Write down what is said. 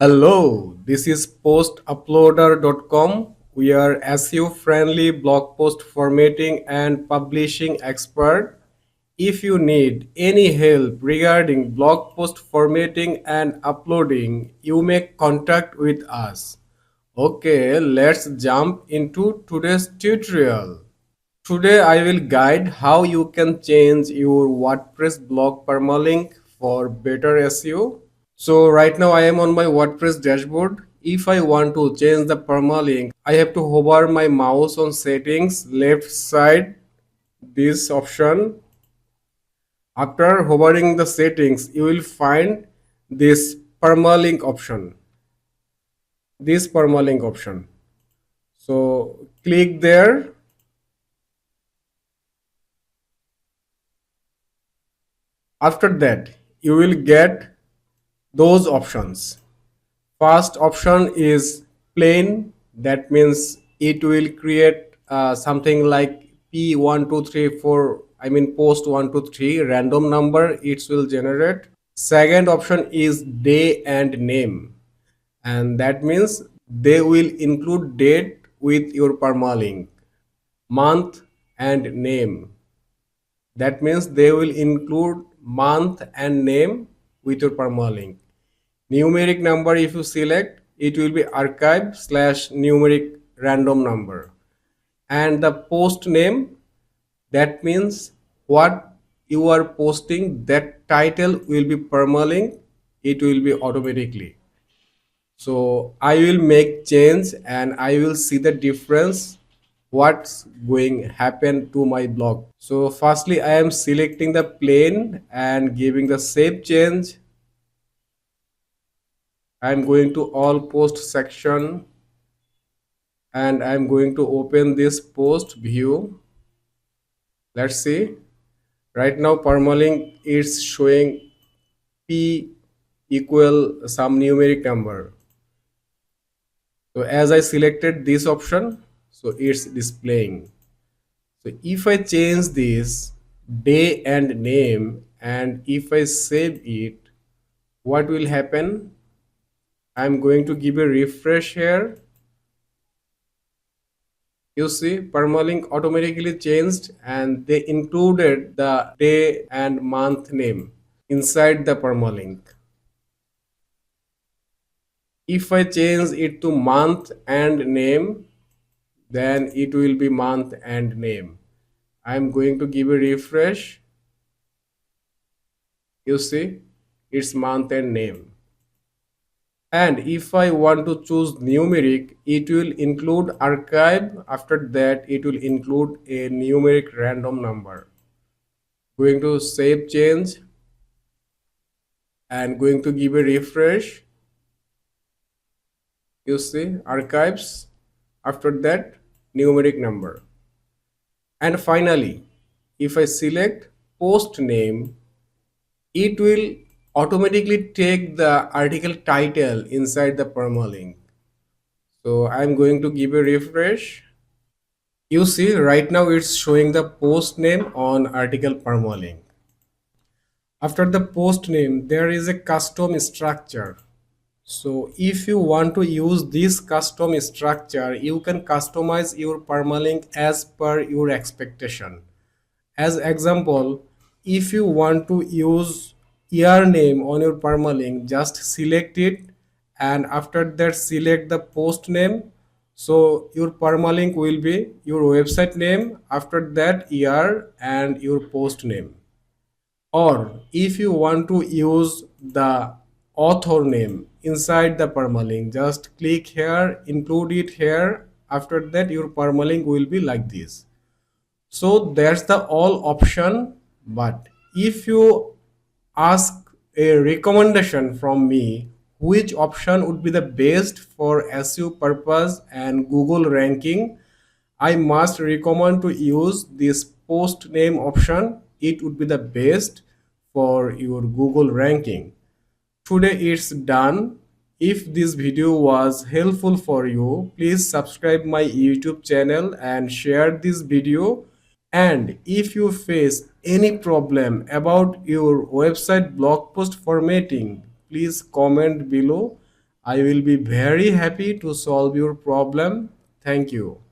Hello, this is postuploader.com. We are SEO-friendly blog post formatting and publishing expert. If you need any help regarding blog post formatting and uploading, you may contact with us. Okay, let's jump into today's tutorial. Today I will guide how you can change your WordPress blog permalink for better SEO. So right now I am on my WordPress dashboard. If I want to change the permalink, I have to hover my mouse on settings left side, this option. After hovering the settings, you will find this permalink option. This permalink option. So click there. After that, you will get those options. First option is plain. That means it will create something like P1234, I mean post 123 random number it will generate. Second option is day and name, and that means they will include date with your permalink, month and name. That means they will include month and name with your permalink. Numeric number, if you select, it will be archive slash numeric random number. And the post name, that means what you are posting, that title will be permalink, it will be automatically. So I will make change and I will see the difference what's going happen to my blog. So firstly I am selecting the plain and giving the save change. I'm going to all post section and I'm going to open this post view. Let's see. Right now permalink is showing p equal some numeric number. So as I selected this option, so it's displaying. So if I change this day and name and if I save it, what will happen? I'm going to give a refresh here. You see permalink automatically changed and they included the day and month name inside the permalink. If I change it to month and name, then it will be month and name. I'm going to give a refresh. You see it's month and name. And if I want to choose numeric, it will include archive. After that it will include a numeric random number. Going to save change and going to give a refresh. You see archives. After that numeric number. And finally if I select post name, it will automatically take the article title inside the permalink. So I'm going to give a refresh. You see right now it's showing the post name on article permalink. After the post name there is a custom structure. So if you want to use this custom structure, you can customize your permalink as per your expectation. As example, if you want to use year name on your permalink, just select it and after that select the post name. So your permalink will be your website name, after that year and your post name. Or if you want to use the author name inside the permalink, just click here, include it here. After that your permalink will be like this. So that's the all option. But if you ask a recommendation from me, which option would be the best for SEO purpose and Google ranking, I must recommend to use this post name option. It would be the best for your Google ranking. Today it's done. If this video was helpful for you, please subscribe my YouTube channel and share this video. And if you face any problem about your website blog post formatting, please comment below. I will be very happy to solve your problem. Thank you.